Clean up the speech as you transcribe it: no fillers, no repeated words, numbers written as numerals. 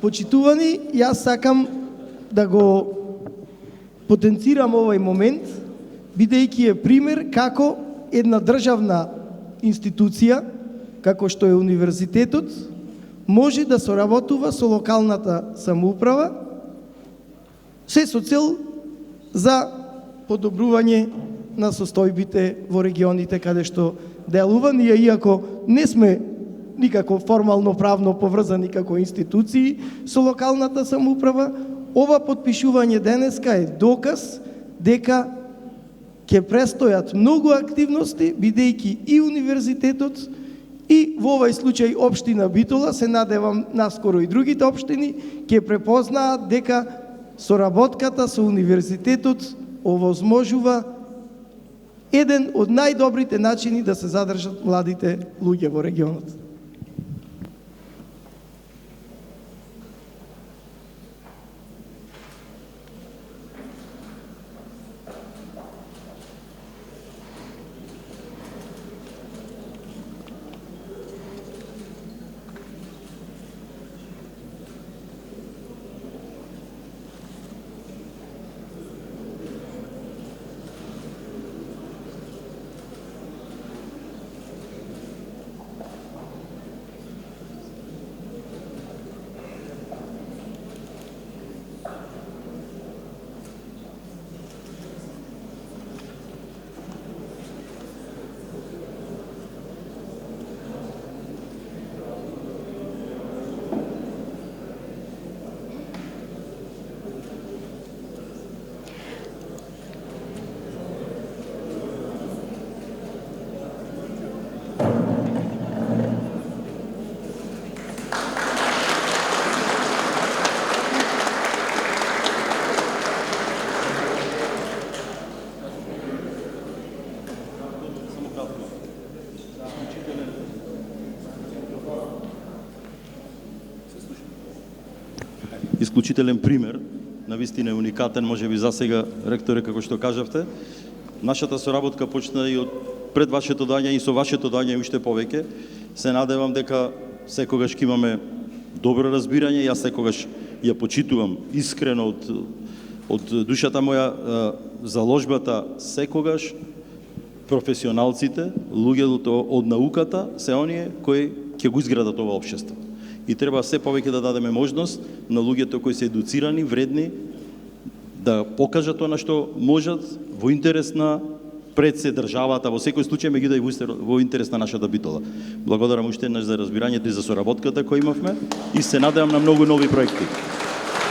Почитувани, јас сакам да го потенцирам овој момент, бидејќи е пример како една државна институција, како што е универзитетот, може да соработува со локалната самоуправа, се со цел за подобрување на состојбите во регионите каде што делува. Ние, иако не сме никако формално правно поврзани како институции со локалната самоуправа, ова подпишување денеска е доказ дека ќе престојат многу активности, бидејќи и универзитетот и во овој случај општина Битола, се надевам наскоро и другите општини, ќе препознаат дека соработката со универзитетот овозможува еден од најдобрите начини да се задржат младите луѓе во регионот. Исклучителен пример, навистина е уникатен, можеби засега, ректоре, како што кажавте. Нашата соработка почна и од пред вашето доаѓање и со вашето доаѓање и уште повеќе. Се надевам дека секогаш ќе имаме добро разбирање, јас секогаш ја почитувам искрено од душата моја заложбата, секогаш професионалците, луѓето од науката, се оние кои ќе го изградат ова општество. И треба се повеќе да дадеме можност на луѓето кои се едуцирани, вредни, да покажат тоа што можат во интерес на пред се државата, во секој случај меѓутоа и во интерес на нашата Битола. Благодарам уште еднаш за разбирањето и за соработката која имавме и се надевам на многу нови проекти.